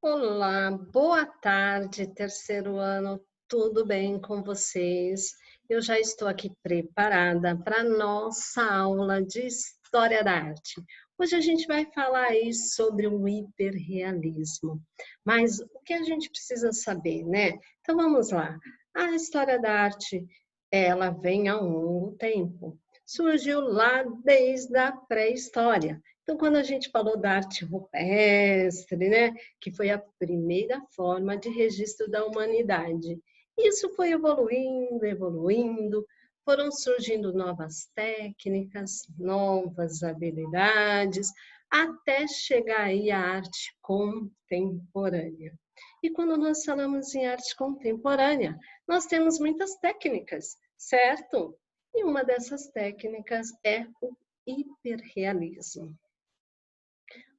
Olá, boa tarde, terceiro ano, tudo bem com vocês? Eu já estou aqui preparada para a nossa aula de História da Arte. Hoje a gente vai falar aí sobre o hiperrealismo, mas o que a gente precisa saber, né? Então vamos lá. A História da Arte, ela vem há um longo tempo. Surgiu lá desde a pré-história. Então, quando a gente falou da arte rupestre, né, que foi a primeira forma de registro da humanidade. Isso foi evoluindo, evoluindo, foram surgindo novas técnicas, novas habilidades, até chegar aí à arte contemporânea. E quando nós falamos em arte contemporânea, nós temos muitas técnicas, certo? E uma dessas técnicas é o hiperrealismo.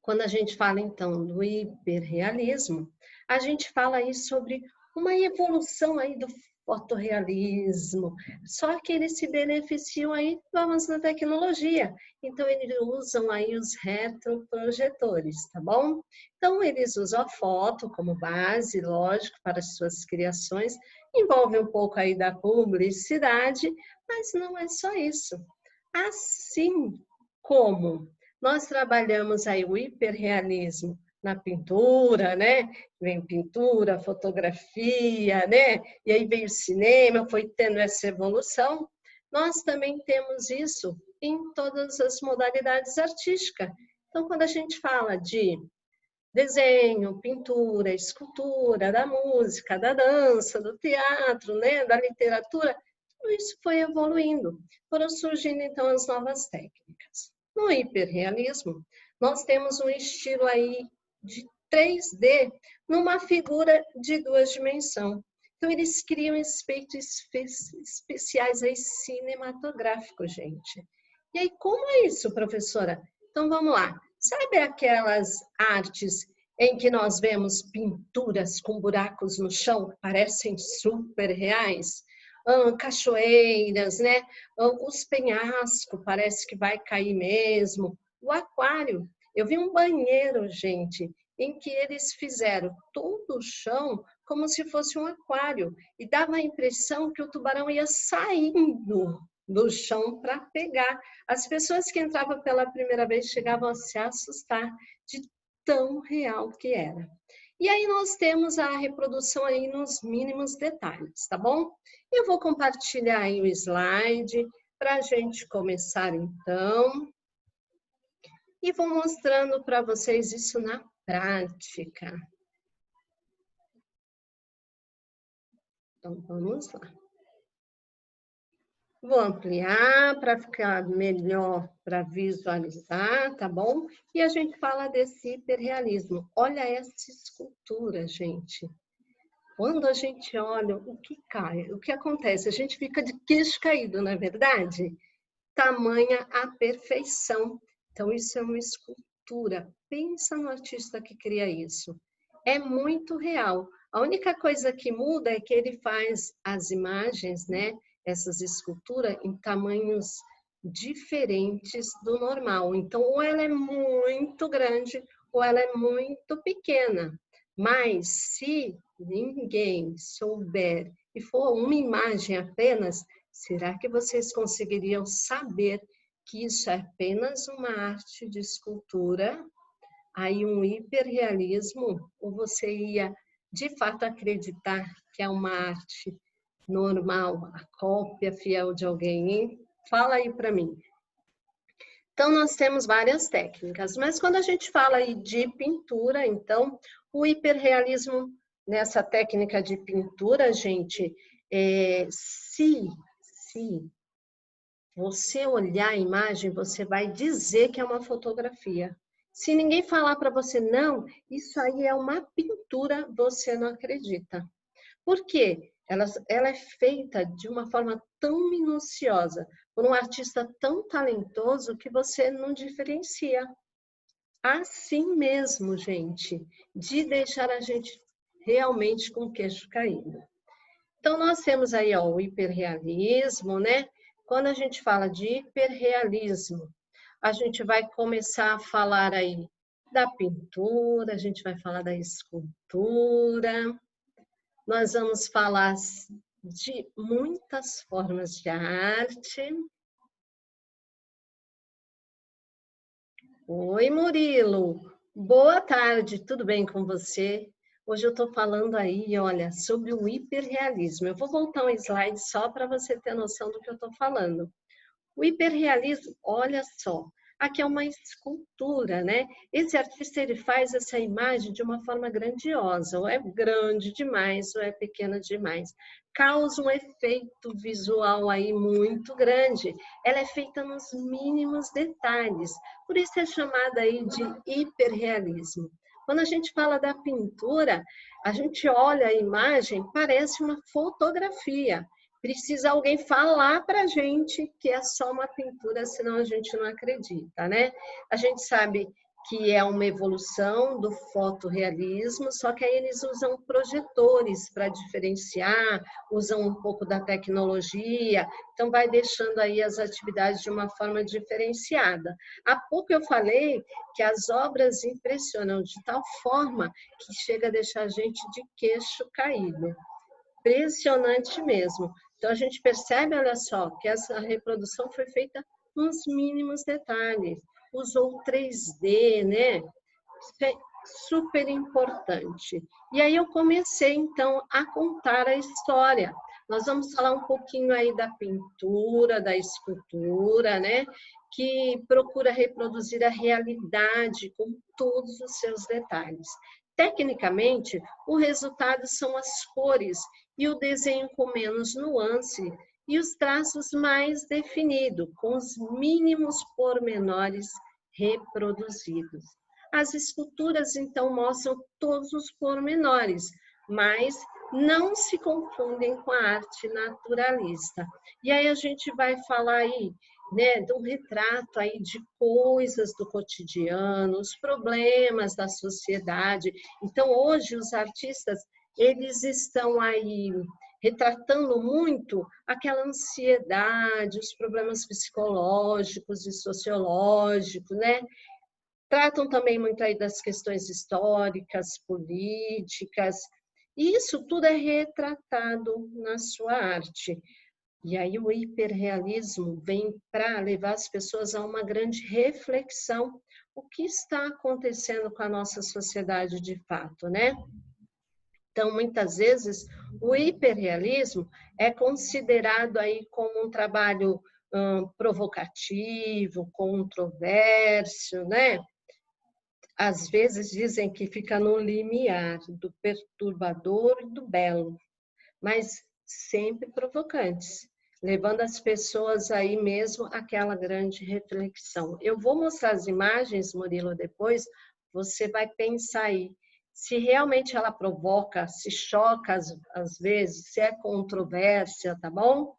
Quando a gente fala, então, do hiperrealismo, a gente fala aí sobre uma evolução aí do fotorrealismo, só que eles se beneficiam aí do avanço da tecnologia. Então, eles usam aí os retroprojetores, tá bom? Então, eles usam a foto como base, lógico, para as suas criações, envolve um pouco aí da publicidade, mas não é só isso. Assim como nós trabalhamos aí o hiperrealismo na pintura, né? Vem pintura, fotografia, né? E aí veio o cinema, foi tendo essa evolução. Nós também temos isso em todas as modalidades artísticas. Então, quando a gente fala de desenho, pintura, escultura, da música, da dança, do teatro, né? Da literatura, tudo isso foi evoluindo. Foram surgindo, então, as novas técnicas. No hiperrealismo, nós temos um estilo aí de 3D numa figura de 2 dimensões. Então, eles criam efeitos especiais aí cinematográficos, gente. E aí, como é isso, professora? Então, vamos lá. Sabe aquelas artes em que nós vemos pinturas com buracos no chão que parecem super reais? Cachoeiras, né? Os penhascos, parece que vai cair mesmo. O aquário, eu vi um banheiro, gente, em que eles fizeram todo o chão como se fosse um aquário e dava a impressão que o tubarão ia saindo do chão para pegar. As pessoas que entravam pela primeira vez chegavam a se assustar de tão real que era. E aí nós temos a reprodução aí nos mínimos detalhes, tá bom? Eu vou compartilhar aí o slide para a gente começar então. E vou mostrando para vocês isso na prática. Então, vamos lá. Vou ampliar para ficar melhor para visualizar, tá bom? E a gente fala desse hiperrealismo. Olha essa escultura, gente. Quando a gente olha, o que cai? O que acontece? A gente fica de queixo caído, não é verdade? Tamanha a perfeição. Então, isso é uma escultura. Pensa no artista que cria isso. É muito real. A única coisa que muda é que ele faz as imagens, né? Essas esculturas em tamanhos diferentes do normal. Então, ou ela é muito grande ou ela é muito pequena. Mas se ninguém souber e for uma imagem apenas, será que vocês conseguiriam saber que isso é apenas uma arte de escultura? Aí um hiperrealismo? Ou você ia de fato acreditar que é uma arte normal, a cópia fiel de alguém, hein? Fala aí para mim. Então, nós temos várias técnicas, mas quando a gente fala aí de pintura, então, o hiperrealismo nessa técnica de pintura, gente, se você olhar a imagem, você vai dizer que é uma fotografia. Se ninguém falar para você, não, isso aí é uma pintura, você não acredita. Por quê? Ela é feita de uma forma tão minuciosa, por um artista tão talentoso que você não diferencia. Assim mesmo, gente, de deixar a gente realmente com o queixo caído. Então, nós temos aí ó, o hiperrealismo, né? Quando a gente fala de hiperrealismo, a gente vai começar a falar aí da pintura, a gente vai falar da escultura, nós vamos falar de muitas formas de arte. Oi, Murilo. Boa tarde, tudo bem com você? Hoje eu estou falando aí, olha, sobre o hiperrealismo. Eu vou voltar um slide só para você ter noção do que eu estou falando. O hiperrealismo, olha só, aqui é uma escultura, né? Esse artista ele faz essa imagem de uma forma grandiosa, ou é grande demais, ou é pequena demais. Causa um efeito visual aí muito grande. Ela é feita nos mínimos detalhes, por isso é chamada aí de hiperrealismo. Quando a gente fala da pintura, a gente olha a imagem, parece uma fotografia. Precisa alguém falar para a gente que é só uma pintura, senão a gente não acredita, né? A gente sabe que é uma evolução do fotorrealismo, só que aí eles usam projetores para diferenciar, usam um pouco da tecnologia, então vai deixando aí as atividades de uma forma diferenciada. Há pouco eu falei que as obras impressionam de tal forma que chega a deixar a gente de queixo caído. Impressionante mesmo. Então, a gente percebe, olha só, que essa reprodução foi feita nos mínimos detalhes. Usou 3D, né? Isso é super importante. E aí eu comecei, então, a contar a história. Nós vamos falar um pouquinho aí da pintura, da escultura, né? Que procura reproduzir a realidade com todos os seus detalhes. Tecnicamente, o resultado são as cores e o desenho com menos nuance e os traços mais definidos, com os mínimos pormenores reproduzidos. As esculturas, então, mostram todos os pormenores, mas não se confundem com a arte naturalista. E aí a gente vai falar aí, né, de um retrato aí de coisas do cotidiano, os problemas da sociedade. Então, hoje, os artistas, eles estão aí retratando muito aquela ansiedade, os problemas psicológicos e sociológicos, né? Tratam também muito aí das questões históricas, políticas, e isso tudo é retratado na sua arte. E aí o hiperrealismo vem para levar as pessoas a uma grande reflexão. O que está acontecendo com a nossa sociedade de fato, né? Então, muitas vezes, o hiperrealismo é considerado aí como um trabalho provocativo, controverso, né? Às vezes dizem que fica no limiar do perturbador e do belo, mas sempre provocantes, levando as pessoas aí mesmo àquela grande reflexão. Eu vou mostrar as imagens, Murilo, depois, você vai pensar aí se realmente ela provoca, se choca às vezes, se é controvérsia, tá bom?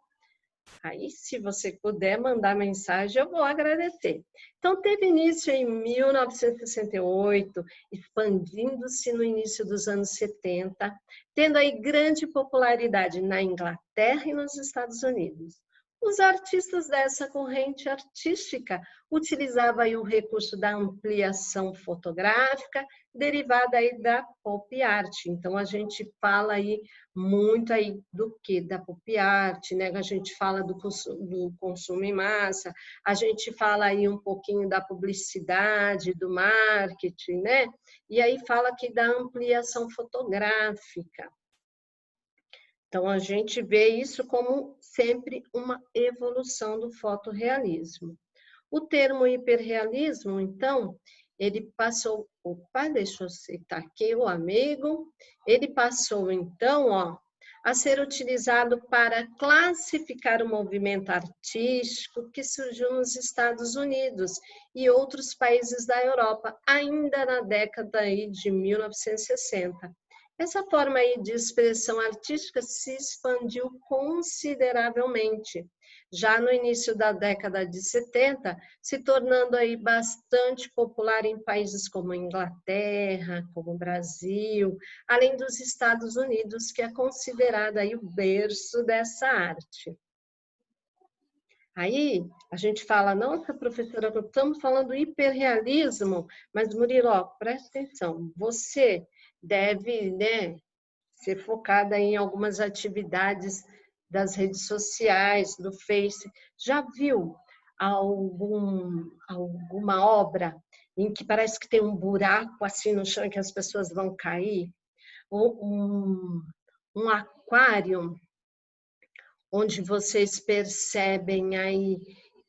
Aí, se você puder mandar mensagem, eu vou agradecer. Então, teve início em 1968, expandindo-se no início dos anos 70, tendo aí grande popularidade na Inglaterra e nos Estados Unidos. Os artistas dessa corrente artística utilizavam aí o recurso da ampliação fotográfica, derivada aí da pop art. Então, a gente fala aí muito aí do que? Da pop art, né? A gente fala do consumo em massa, a gente fala aí um pouquinho da publicidade, do marketing, né? E aí fala aqui da ampliação fotográfica. Então, a gente vê isso como sempre uma evolução do fotorrealismo. O termo hiperrealismo, então, ele passou... Opa, deixa eu citar aqui o amigo. Ele passou, então, ó, a ser utilizado para classificar o movimento artístico que surgiu nos Estados Unidos e outros países da Europa, ainda na década aí de 1960. Essa forma aí de expressão artística se expandiu consideravelmente, já no início da década de 70, se tornando aí bastante popular em países como Inglaterra, como Brasil, além dos Estados Unidos, que é considerado aí o berço dessa arte. Aí a gente fala, nossa, professora, estamos falando hiperrealismo, mas Murilo, ó, presta atenção, você deve, né, ser focada em algumas atividades das redes sociais, do Face. Já viu alguma obra em que parece que tem um buraco assim no chão que as pessoas vão cair? Ou um aquário onde vocês percebem aí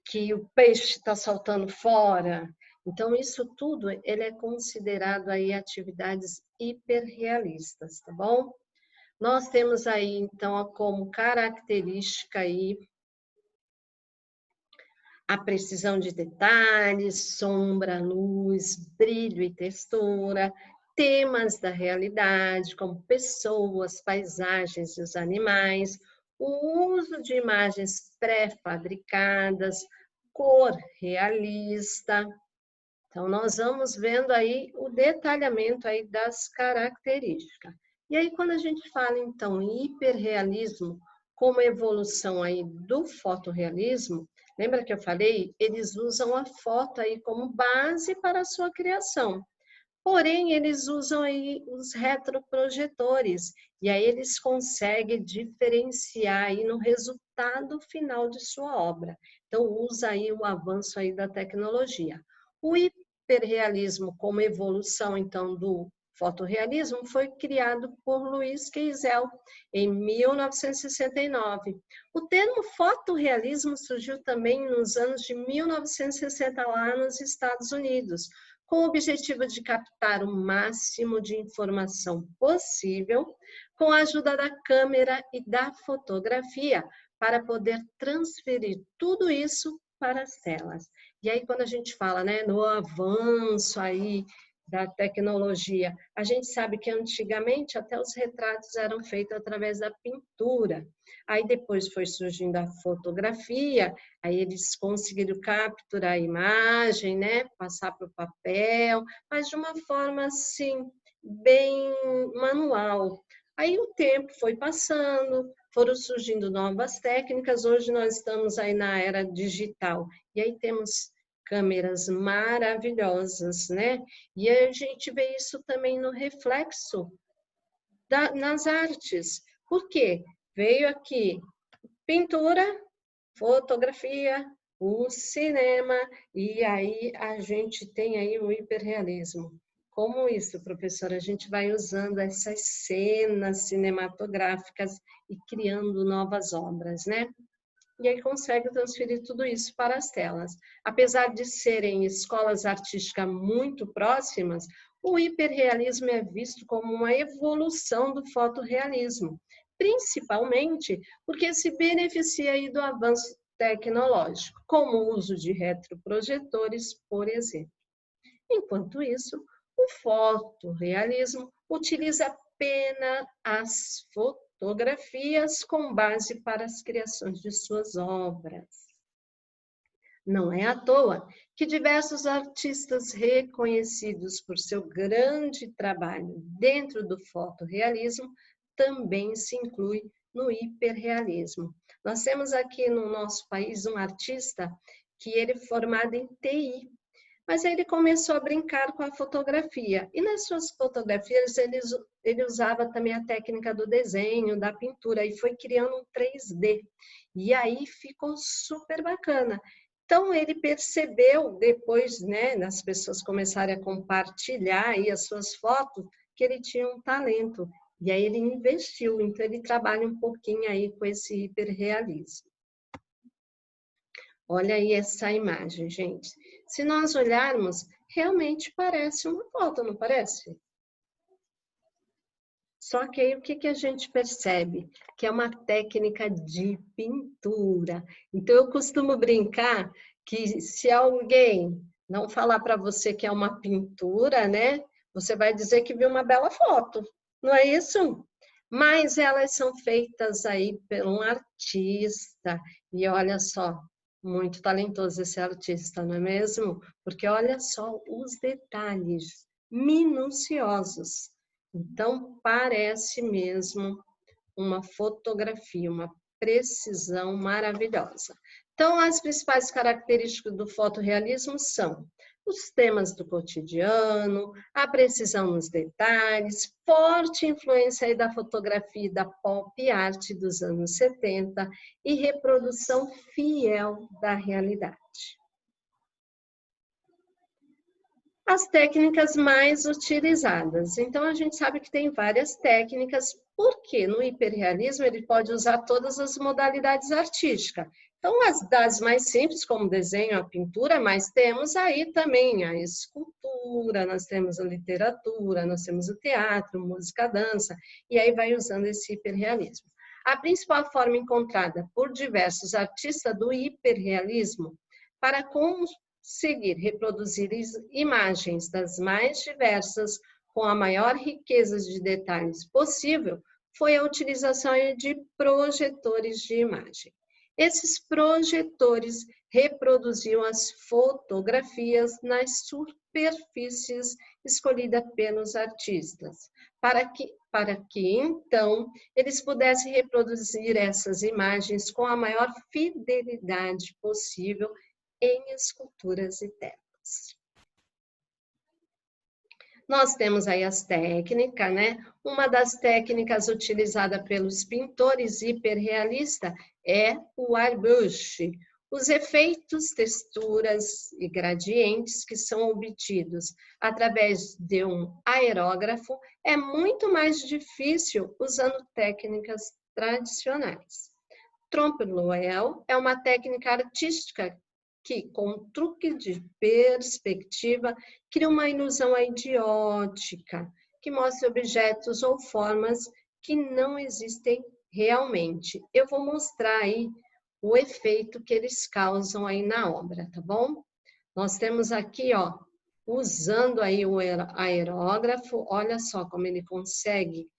que o peixe está saltando fora. Então, isso tudo, ele é considerado aí atividades hiperrealistas, tá bom? Nós temos aí, então, como característica aí a precisão de detalhes, sombra, luz, brilho e textura, temas da realidade, como pessoas, paisagens e os animais, o uso de imagens pré-fabricadas, cor realista. Então, nós vamos vendo aí o detalhamento aí das características. E aí, quando a gente fala, então, em hiperrealismo, como evolução aí do fotorrealismo, lembra que eu falei? Eles usam a foto aí como base para a sua criação. Porém, eles usam aí os retroprojetores, e aí eles conseguem diferenciar aí no resultado final de sua obra. Então, usa aí o avanço aí da tecnologia. O hiperrealismo como evolução, então, do fotorrealismo foi criado por Luiz Queisel em 1969. O termo fotorrealismo surgiu também nos anos de 1960 lá nos Estados Unidos, com o objetivo de captar o máximo de informação possível com a ajuda da câmera e da fotografia, para poder transferir tudo isso para as telas. E aí, quando a gente fala, né, no avanço aí da tecnologia, a gente sabe que antigamente até os retratos eram feitos através da pintura. Aí depois foi surgindo a fotografia, aí eles conseguiram capturar a imagem, né, passar para o papel, mas de uma forma assim, bem manual. Aí o tempo foi passando, foram surgindo novas técnicas, hoje nós estamos aí na era digital, e aí temos câmeras maravilhosas, né? E a gente vê isso também no reflexo nas artes. Por quê? Veio aqui pintura, fotografia, o cinema, e aí a gente tem aí o hiperrealismo. Como isso, professora? A gente vai usando essas cenas cinematográficas e criando novas obras, né? E aí consegue transferir tudo isso para as telas. Apesar de serem escolas artísticas muito próximas, o hiperrealismo é visto como uma evolução do fotorrealismo, principalmente porque se beneficia aí do avanço tecnológico, como o uso de retroprojetores, por exemplo. Enquanto isso, o fotorrealismo utiliza apenas as fotografias com base para as criações de suas obras. Não é à toa que diversos artistas reconhecidos por seu grande trabalho dentro do fotorrealismo também se incluem no hiperrealismo. Nós temos aqui no nosso país um artista que ele é formado em TI, mas aí ele começou a brincar com a fotografia. E nas suas fotografias ele usava também a técnica do desenho, da pintura, e foi criando um 3D. E aí ficou super bacana. Então ele percebeu, depois, né, as pessoas começarem a compartilhar aí as suas fotos, que ele tinha um talento. E aí ele investiu, então ele trabalha um pouquinho aí com esse hiperrealismo. Olha aí essa imagem, gente. Se nós olharmos, realmente parece uma foto, não parece? Só que aí o que a gente percebe? Que é uma técnica de pintura. Então eu costumo brincar que se alguém não falar para você que é uma pintura, né? Você vai dizer que viu uma bela foto, não é isso? Mas elas são feitas aí por um artista. E olha só, muito talentoso esse artista, não é mesmo? Porque olha só os detalhes minuciosos. Então, parece mesmo uma fotografia, uma precisão maravilhosa. Então, as principais características do fotorrealismo são os temas do cotidiano, a precisão nos detalhes, forte influência aí da fotografia e da pop art dos anos 70 e reprodução fiel da realidade. As técnicas mais utilizadas. Então, a gente sabe que tem várias técnicas, porque no hiperrealismo ele pode usar todas as modalidades artísticas. Então, as das mais simples, como o desenho, a pintura, mas temos aí também a escultura, nós temos a literatura, nós temos o teatro, música, dança, e aí vai usando esse hiperrealismo. A principal forma encontrada por diversos artistas do hiperrealismo para conseguir reproduzir imagens das mais diversas com a maior riqueza de detalhes possível foi a utilização de projetores de imagem. Esses projetores reproduziam as fotografias nas superfícies escolhidas pelos artistas, para que então eles pudessem reproduzir essas imagens com a maior fidelidade possível em esculturas e telas. Nós temos aí as técnicas, né? Uma das técnicas utilizada pelos pintores hiperrealistas é o airbrush. Os efeitos, texturas e gradientes que são obtidos através de um aerógrafo é muito mais difícil usando técnicas tradicionais. Trompe-l'œil é uma técnica artística que, com truque de perspectiva, cria uma ilusão de ótica, que mostra objetos ou formas que não existem realmente. Eu vou mostrar aí o efeito que eles causam aí na obra, tá bom? Nós temos aqui, ó, usando aí o aerógrafo, olha só como ele consegue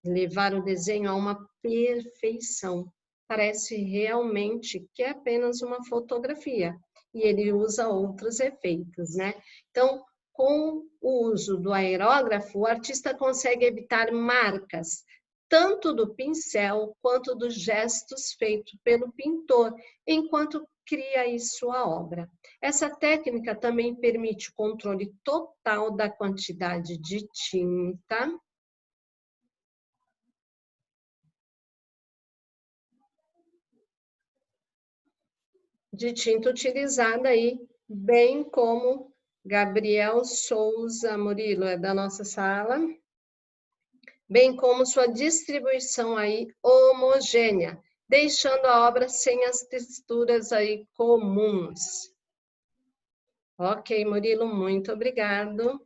levar o desenho a uma perfeição. Parece realmente que é apenas uma fotografia. E ele usa outros efeitos, né? Então, com o uso do aerógrafo, o artista consegue evitar marcas, tanto do pincel quanto dos gestos feitos pelo pintor, enquanto cria aí sua obra. Essa técnica também permite o controle total da quantidade de tinta utilizada aí, bem como Gabriel Souza Murilo, é da nossa sala, bem como sua distribuição aí homogênea, deixando a obra sem as texturas aí comuns. Ok, Murilo, muito obrigado.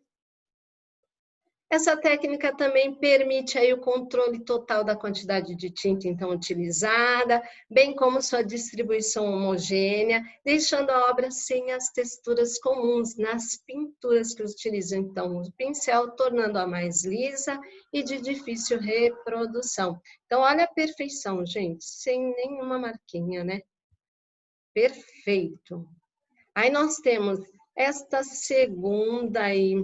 Essa técnica também permite aí o controle total da quantidade de tinta então utilizada, bem como sua distribuição homogênea, deixando a obra sem as texturas comuns nas pinturas que utilizam então o pincel, tornando-a mais lisa e de difícil reprodução. Então, olha a perfeição, gente, sem nenhuma marquinha, né? Perfeito. Aí nós temos esta segunda aí,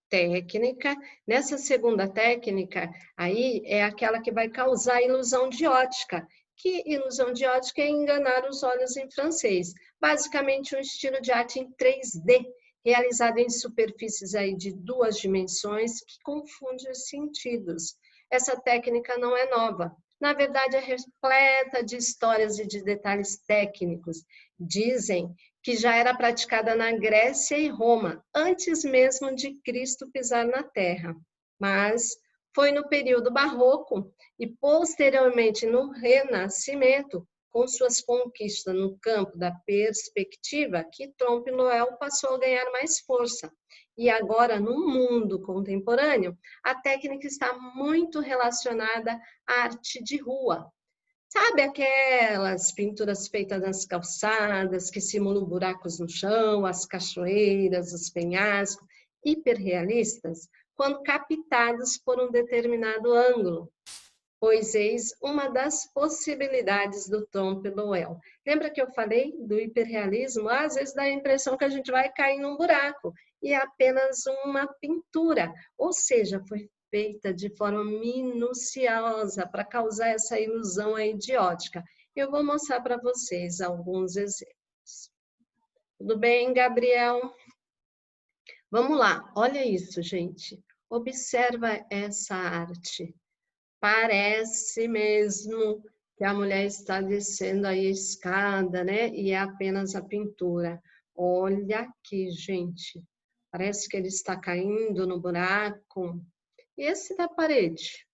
técnica. Nessa segunda técnica, aí é aquela que vai causar ilusão de ótica. Que ilusão de ótica é enganar os olhos em francês. Basicamente, um estilo de arte em 3D, realizado em superfícies aí de 2 dimensões, que confunde os sentidos. Essa técnica não é nova. Na verdade, é repleta de histórias e de detalhes técnicos. Dizem que já era praticada na Grécia e Roma, antes mesmo de Cristo pisar na Terra. Mas foi no período barroco e posteriormente no Renascimento, com suas conquistas no campo da perspectiva, que Trompe-l'œil passou a ganhar mais força. E agora, no mundo contemporâneo, a técnica está muito relacionada à arte de rua. Sabe aquelas pinturas feitas nas calçadas, que simulam buracos no chão, as cachoeiras, os penhascos, hiperrealistas, quando captados por um determinado ângulo? Pois eis uma das possibilidades do Trompe-l'œil. Lembra que eu falei do hiperrealismo? Às vezes dá a impressão que a gente vai cair num buraco, e é apenas uma pintura, ou seja, foi feita de forma minuciosa para causar essa ilusão aí de ótica. Eu vou mostrar para vocês alguns exemplos. Tudo bem, Gabriel? Vamos lá, olha isso, gente. Observa essa arte. Parece mesmo que a mulher está descendo aí a escada, né? E é apenas a pintura. Olha aqui, gente. Parece que ele está caindo no buraco. E esse da parede?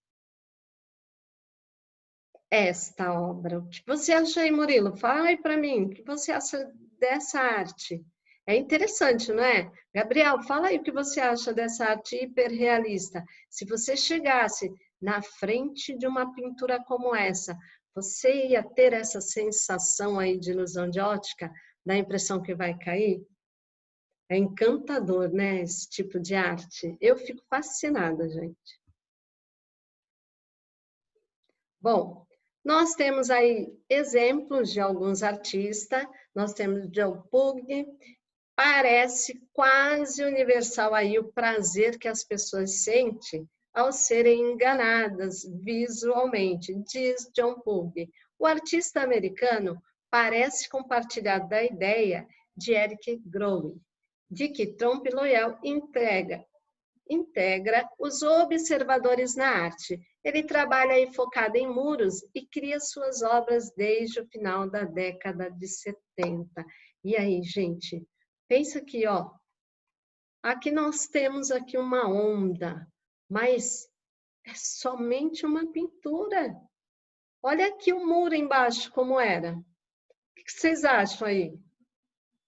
Esta obra. O que você acha aí, Murilo? Fala aí para mim. O que você acha dessa arte? É interessante, não é? Gabriel, fala aí o que você acha dessa arte hiperrealista. Se você chegasse na frente de uma pintura como essa, você ia ter essa sensação aí de ilusão de ótica, da impressão que vai cair? É encantador, né, esse tipo de arte. Eu fico fascinada, gente. Bom, nós temos aí exemplos de alguns artistas. Nós temos Joe Puig. Parece quase universal aí o prazer que as pessoas sentem ao serem enganadas visualmente, diz John Puig. O artista americano parece compartilhar da ideia de Eric Growe, de que Trompe L'Oeil integra os observadores na arte. Ele trabalha aí focado em muros e cria suas obras desde o final da década de 70. E aí, gente, pensa aqui, ó. Aqui nós temos aqui uma onda, mas é somente uma pintura. Olha aqui o muro embaixo como era. O que vocês acham aí?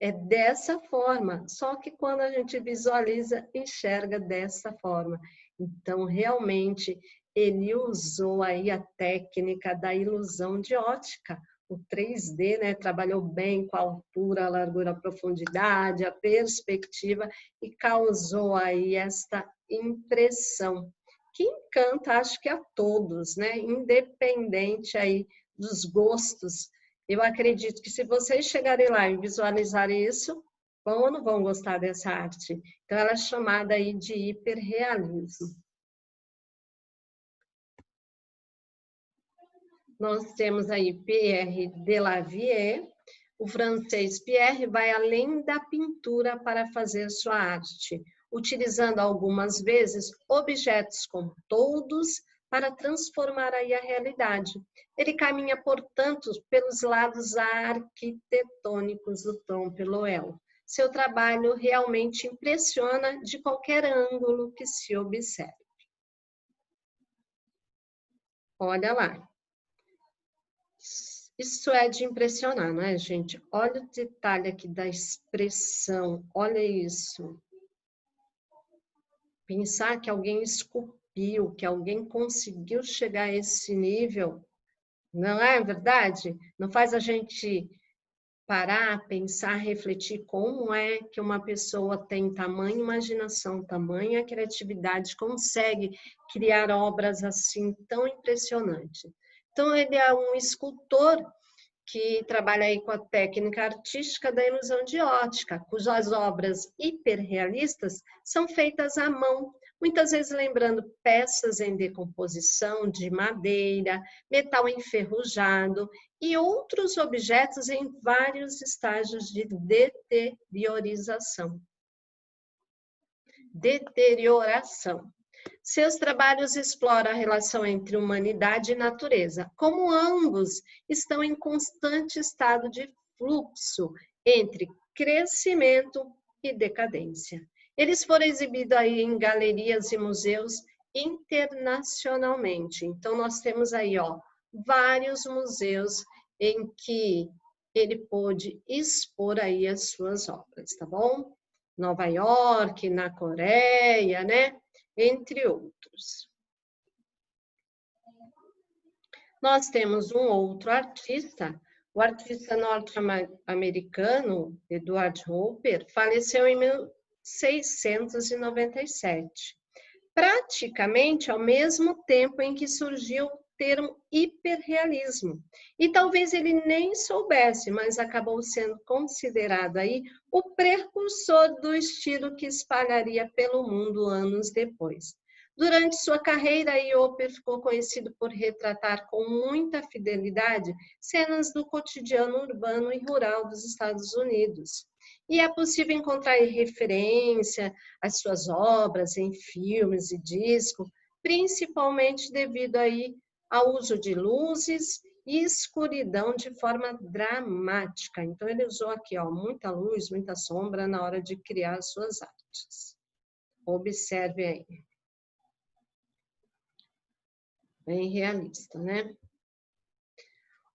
É dessa forma, só que quando a gente visualiza, enxerga dessa forma. Então, realmente, ele usou aí a técnica da ilusão de ótica, o 3D, né? Trabalhou bem com a altura, a largura, a profundidade, a perspectiva e causou aí esta impressão que encanta, acho que a todos, né? Independente aí dos gostos. Eu acredito que se vocês chegarem lá e visualizarem isso, vão ou não vão gostar dessa arte? Então, ela é chamada aí de hiperrealismo. Nós temos aí Pierre Delavier. O francês Pierre vai além da pintura para fazer sua arte, utilizando algumas vezes objetos como toldos para transformar aí a realidade. Ele caminha, portanto, pelos lados arquitetônicos do Trompe L'Oeil. Seu trabalho realmente impressiona de qualquer ângulo que se observe. Olha lá. Isso é de impressionar, não é, gente? Olha o detalhe aqui da expressão, olha isso. Pensar que alguém esculpiu, que alguém conseguiu chegar a esse nível, não é verdade? Não faz a gente parar, pensar, refletir como é que uma pessoa tem tamanha imaginação, tamanha criatividade, consegue criar obras assim tão impressionantes. Então, ele é um escultor que trabalha aí com a técnica artística da ilusão de ótica, cujas obras hiperrealistas são feitas à mão, muitas vezes lembrando peças em decomposição de madeira, metal enferrujado e outros objetos em vários estágios de deterioração. Seus trabalhos exploram a relação entre humanidade e natureza, como ambos estão em constante estado de fluxo entre crescimento e decadência. Eles foram exibidos aí em galerias e museus internacionalmente. Então, nós temos aí, ó, vários museus em que ele pôde expor aí as suas obras, tá bom? Nova York, na Coreia, né? Entre outros. Nós temos um outro artista, o artista norte-americano Edward Hopper, faleceu em 1697, praticamente ao mesmo tempo em que surgiu o termo hiperrealismo. E talvez ele nem soubesse, mas acabou sendo considerado aí o precursor do estilo que espalharia pelo mundo anos depois. Durante sua carreira, Ioper ficou conhecido por retratar com muita fidelidade cenas do cotidiano urbano e rural dos Estados Unidos. E é possível encontrar referência às suas obras em filmes e discos, principalmente devido aí ao uso de luzes e escuridão de forma dramática. Então, ele usou aqui, ó, muita luz, muita sombra na hora de criar suas artes. Observe aí. Bem realista, né?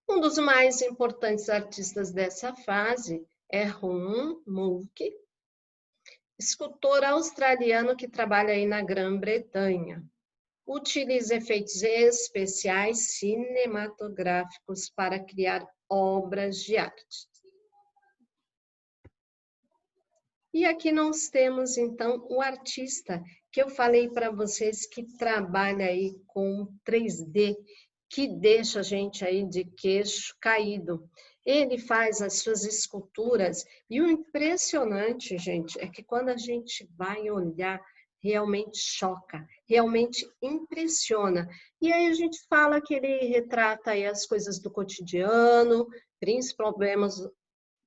Um dos mais importantes artistas dessa fase é Ron Mulke, escultor australiano que trabalha aí na Grã-Bretanha. Utiliza efeitos especiais cinematográficos para criar obras de arte. E aqui nós temos, então, o artista que eu falei para vocês que trabalha aí com 3D, que deixa a gente aí de queixo caído. Ele faz as suas esculturas e o impressionante, gente, é que quando a gente vai olhar, realmente choca, realmente impressiona. E aí a gente fala que ele retrata aí as coisas do cotidiano, principalmente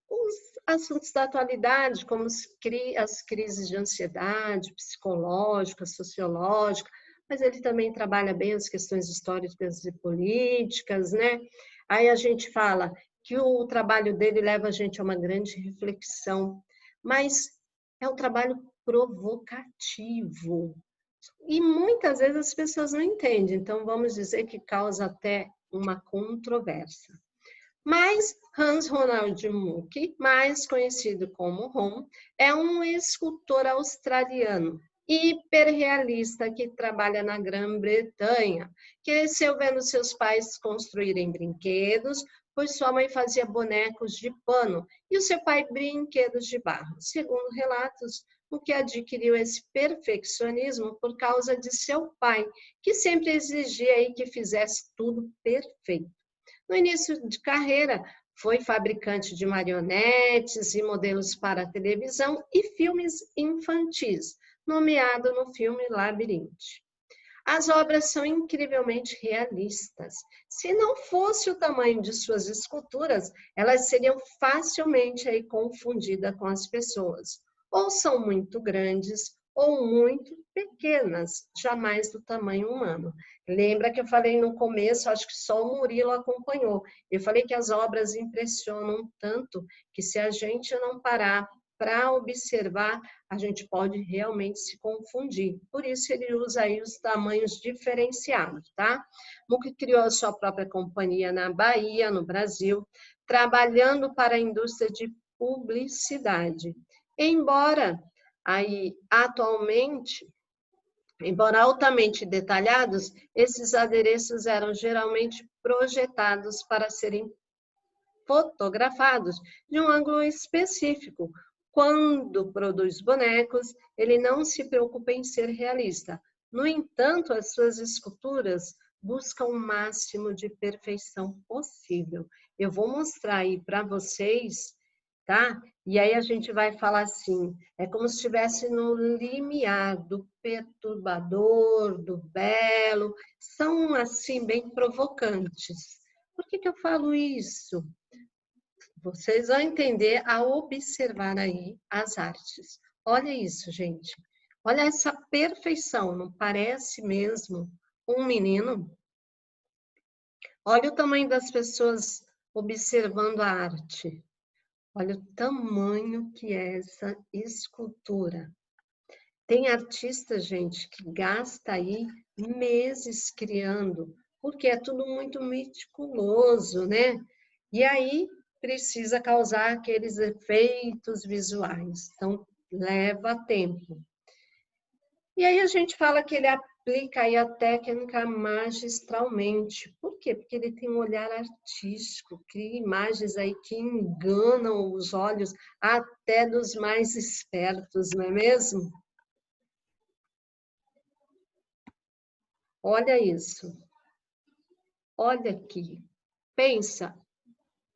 os assuntos da atualidade, como as crises de ansiedade psicológica, sociológica, mas ele também trabalha bem as questões históricas e políticas, né? Aí a gente fala que o trabalho dele leva a gente a uma grande reflexão, mas é um trabalho provocativo. E muitas vezes as pessoas não entendem, então vamos dizer que causa até uma controvérsia. Mas Hans Ronald Muck, mais conhecido como Ron, é um escultor australiano, hiperrealista que trabalha na Grã-Bretanha. Cresceu vendo seus pais construírem brinquedos, pois sua mãe fazia bonecos de pano e o seu pai brinquedos de barro. Segundo relatos, o que adquiriu esse perfeccionismo por causa de seu pai, que sempre exigia aí que fizesse tudo perfeito. No início de carreira, foi fabricante de marionetes e modelos para televisão e filmes infantis, nomeado no filme Labirinte. As obras são incrivelmente realistas. Se não fosse o tamanho de suas esculturas, elas seriam facilmente aí confundidas com as pessoas. Ou são muito grandes ou muito pequenas, jamais do tamanho humano. Lembra que eu falei no começo, acho que só o Murilo acompanhou. Eu falei que as obras impressionam tanto que se a gente não parar para observar, a gente pode realmente se confundir. Por isso ele usa aí os tamanhos diferenciados, tá? Muck criou a sua própria companhia na Bahia, no Brasil, trabalhando para a indústria de publicidade. Embora aí atualmente, embora altamente detalhados, esses adereços eram geralmente projetados para serem fotografados de um ângulo específico. Quando produz bonecos, ele não se preocupa em ser realista. No entanto, as suas esculturas buscam o máximo de perfeição possível. Eu vou mostrar aí para vocês, tá? E aí a gente vai falar assim, é como se estivesse no limiar do perturbador, do belo, são assim bem provocantes. Por que eu falo isso? Vocês vão entender ao observar aí as artes. Olha isso, gente. Olha essa perfeição, não parece mesmo um menino? Olha o tamanho das pessoas observando a arte. Olha o tamanho que é essa escultura. Tem artista, gente, que gasta aí meses criando, porque é tudo muito meticuloso, né? E aí precisa causar aqueles efeitos visuais. Então, leva tempo. E aí a gente fala que ele aplica aí a técnica magistralmente. Por quê? Porque ele tem um olhar artístico, cria imagens aí que enganam os olhos até dos mais espertos, não é mesmo? Olha isso. Olha aqui. Pensa,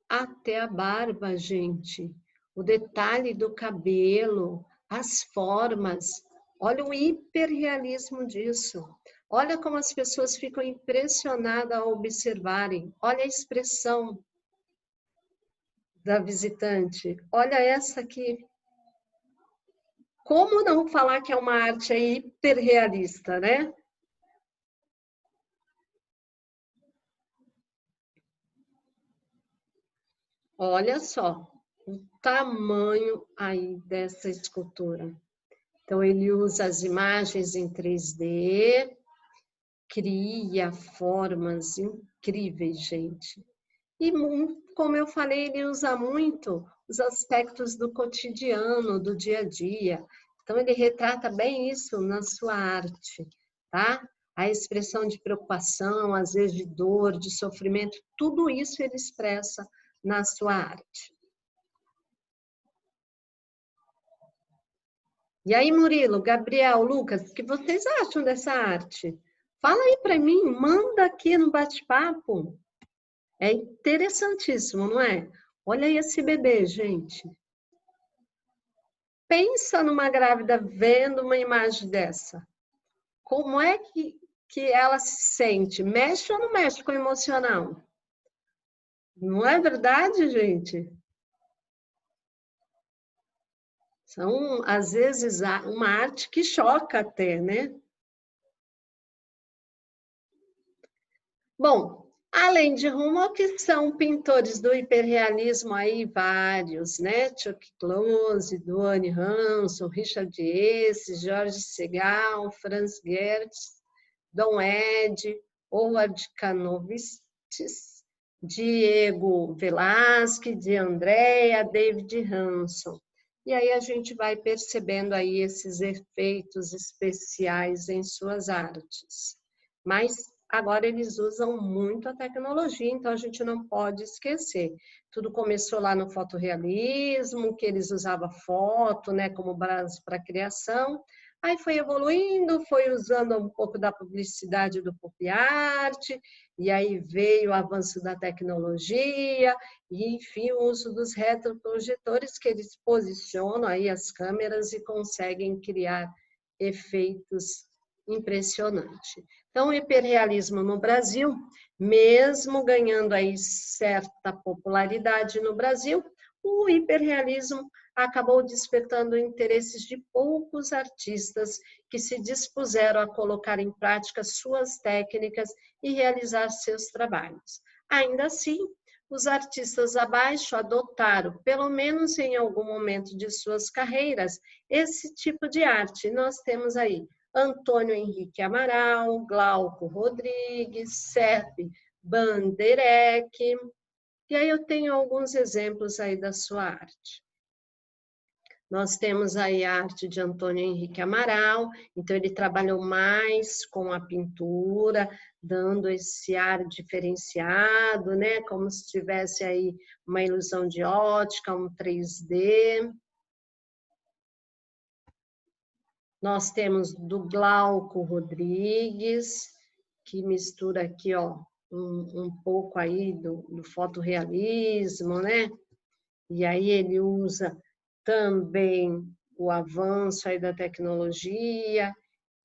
até a barba, gente. O detalhe do cabelo, as formas. Olha o hiperrealismo disso. Olha como as pessoas ficam impressionadas ao observarem. Olha a expressão da visitante. Olha essa aqui. Como não falar que é uma arte hiperrealista, né? Olha só o tamanho aí dessa escultura. Então, ele usa as imagens em 3D, cria formas incríveis, gente. E, como eu falei, ele usa muito os aspectos do cotidiano, do dia a dia. Então, ele retrata bem isso na sua arte, tá? A expressão de preocupação, às vezes de dor, de sofrimento, tudo isso ele expressa na sua arte. E aí, Murilo, Gabriel, Lucas, o que vocês acham dessa arte? Fala aí para mim, manda aqui no bate-papo. É interessantíssimo, não é? Olha aí esse bebê, gente. Pensa numa grávida vendo uma imagem dessa. Como é que ela se sente? Mexe ou não mexe com o emocional? Não é verdade, gente? São, às vezes, uma arte que choca até, né? Bom, além de Rummel, que são pintores do hiperrealismo aí vários, né? Chuck Close, Duane Hanson, Richard Esse, Jorge Segal, Franz Gertz, Dom Ed, Howard Canovites, Diego Velázquez, de Andrea, David Hanson. E aí a gente vai percebendo aí esses efeitos especiais em suas artes. Mas agora eles usam muito a tecnologia, então a gente não pode esquecer. Tudo começou lá no fotorrealismo, que eles usavam foto, né, como base para criação. Aí foi evoluindo, foi usando um pouco da publicidade do pop art, e aí veio o avanço da tecnologia, e enfim o uso dos retroprojetores, que eles posicionam aí as câmeras e conseguem criar efeitos impressionantes. Então, o hiperrealismo no Brasil, mesmo ganhando aí certa popularidade no Brasil, o hiperrealismo acabou despertando interesses de poucos artistas que se dispuseram a colocar em prática suas técnicas e realizar seus trabalhos. Ainda assim, os artistas abaixo adotaram, pelo menos em algum momento de suas carreiras, esse tipo de arte. Nós temos aí Antônio Henrique Amaral, Glauco Rodrigues, Serpe Banderec. E aí eu tenho alguns exemplos aí da sua arte. Nós temos aí a arte de Antônio Henrique Amaral, então ele trabalhou mais com a pintura, dando esse ar diferenciado, né? Como se tivesse aí uma ilusão de ótica, um 3D. Nós temos do Glauco Rodrigues, que mistura aqui, ó, um pouco aí do fotorrealismo, né? E aí ele usa também o avanço aí da tecnologia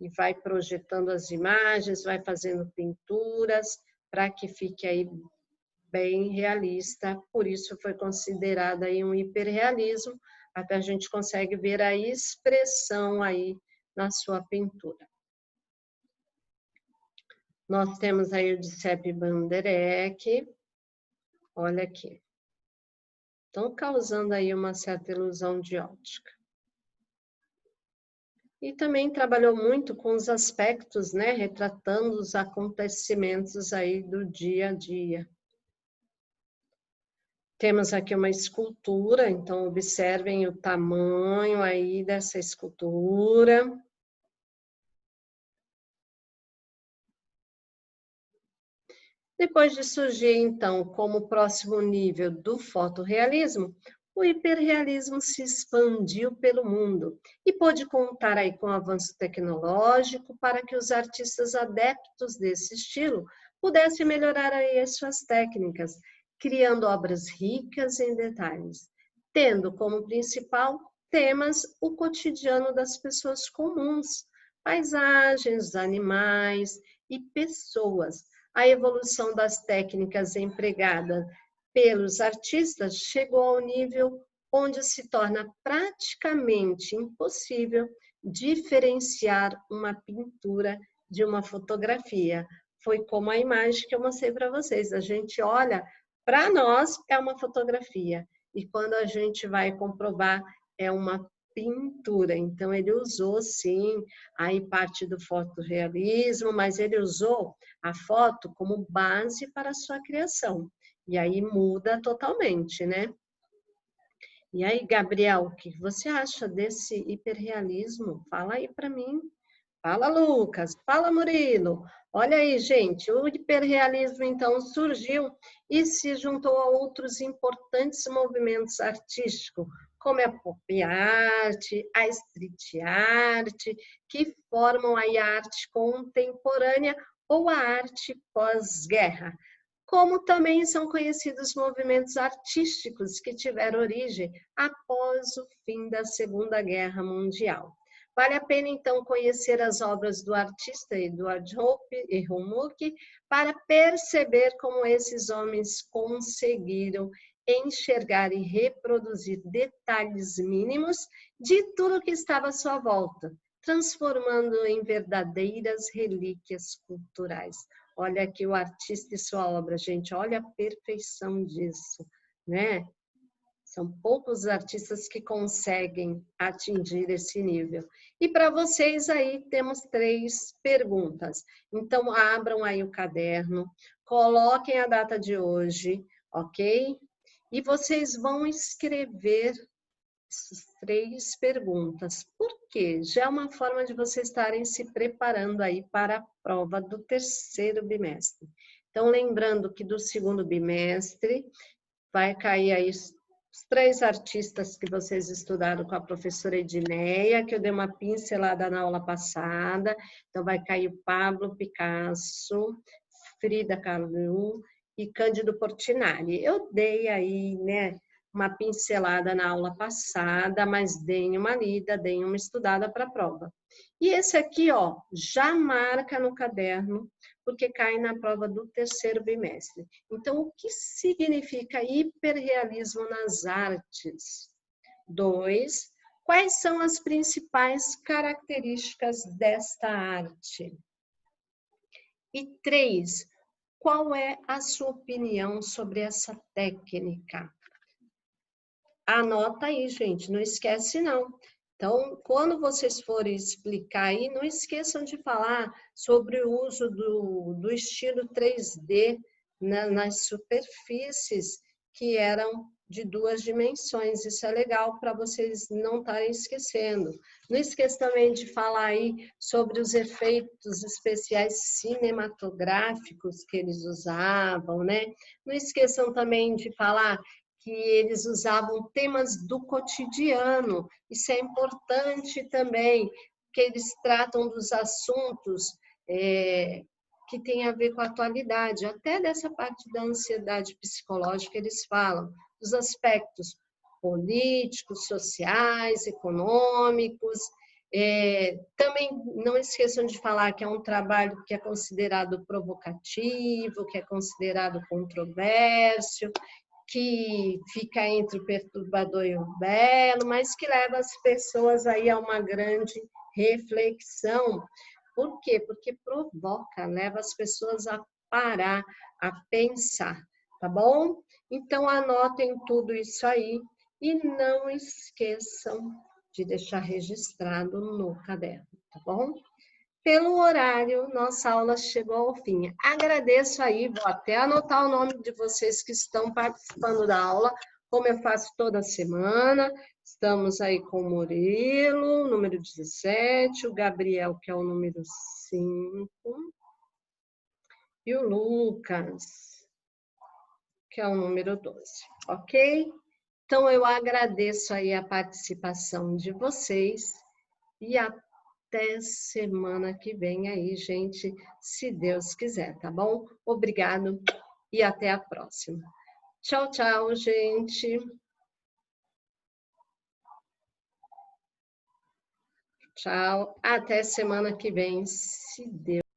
e vai projetando as imagens, vai fazendo pinturas para que fique aí bem realista. Por isso foi considerado aí um hiperrealismo, até a gente consegue ver a expressão aí na sua pintura. Nós temos aí o Giuseppe Banderec, olha aqui. Estão causando aí uma certa ilusão de ótica. E também trabalhou muito com os aspectos, né, retratando os acontecimentos aí do dia a dia. Temos aqui uma escultura, então observem o tamanho aí dessa escultura. Depois de surgir, então, como próximo nível do fotorrealismo, o hiperrealismo se expandiu pelo mundo e pôde contar aí com o avanço tecnológico para que os artistas adeptos desse estilo pudessem melhorar aí as suas técnicas, criando obras ricas em detalhes, tendo como principal temas, o cotidiano das pessoas comuns, paisagens, animais e pessoas. A evolução das técnicas empregadas pelos artistas chegou ao nível onde se torna praticamente impossível diferenciar uma pintura de uma fotografia. Foi como a imagem que eu mostrei para vocês. A gente olha, para nós é uma fotografia, e quando a gente vai comprovar, é uma pintura. Então, ele usou, sim, aí parte do fotorrealismo, mas ele usou a foto como base para a sua criação. E aí muda totalmente, né? E aí, Gabriel, o que você acha desse hiperrealismo? Fala aí para mim. Fala, Lucas. Fala, Murilo. Olha aí, gente, o hiperrealismo, então, surgiu e se juntou a outros importantes movimentos artísticos, como a pop art, a street art, que formam a arte contemporânea ou a arte pós-guerra, como também são conhecidos movimentos artísticos que tiveram origem após o fim da Segunda Guerra Mundial. Vale a pena, então, conhecer as obras do artista Edward Hope e Romuck para perceber como esses homens conseguiram enxergar e reproduzir detalhes mínimos de tudo que estava à sua volta, transformando em verdadeiras relíquias culturais. Olha aqui o artista e sua obra, gente, olha a perfeição disso, né? São poucos artistas que conseguem atingir esse nível. E para vocês aí temos 3 perguntas. Então, abram aí o caderno, coloquem a data de hoje, ok? E vocês vão escrever essas 3 perguntas. Por quê? Já é uma forma de vocês estarem se preparando aí para a prova do 3º bimestre. Então, lembrando que do 2º bimestre vai cair aí os 3 artistas que vocês estudaram com a professora Edneia, que eu dei uma pincelada na aula passada. Então, vai cair o Pablo Picasso, Frida Kahlo e Cândido Portinari. Eu dei aí, né, uma pincelada na aula passada, mas deem uma lida, deem uma estudada para a prova. E esse aqui, ó, já marca no caderno, porque cai na prova do 3º bimestre. Então, o que significa hiperrealismo nas artes? 2, quais são as principais características desta arte? E 3, qual é a sua opinião sobre essa técnica? Anota aí, gente, não esquece não. Então, quando vocês forem explicar aí, não esqueçam de falar sobre o uso do estilo 3D nas superfícies que eram de 2 dimensões. Isso é legal para vocês não estarem esquecendo. Não esqueça também de falar aí sobre os efeitos especiais cinematográficos que eles usavam, né? Não esqueçam também de falar que eles usavam temas do cotidiano. Isso é importante também, que eles tratam dos assuntos que têm a ver com a atualidade, até dessa parte da ansiedade psicológica eles falam, dos aspectos políticos, sociais, econômicos. Também não esqueçam de falar que é um trabalho que é considerado provocativo, que é considerado controverso, que fica entre o perturbador e o belo, mas que leva as pessoas aí a uma grande reflexão. Por quê? Porque provoca, leva as pessoas a parar, a pensar, tá bom? Então, anotem tudo isso aí e não esqueçam de deixar registrado no caderno, tá bom? Pelo horário, nossa aula chegou ao fim. Agradeço aí, vou até anotar o nome de vocês que estão participando da aula, como eu faço toda semana. Estamos aí com o Murilo, número 17, o Gabriel, que é o número 5, e o Lucas, que é o número 12, ok? Então, eu agradeço aí a participação de vocês e até semana que vem aí, gente, se Deus quiser, tá bom? Obrigado e até a próxima. Tchau, tchau, gente. Tchau. Até semana que vem, se Deus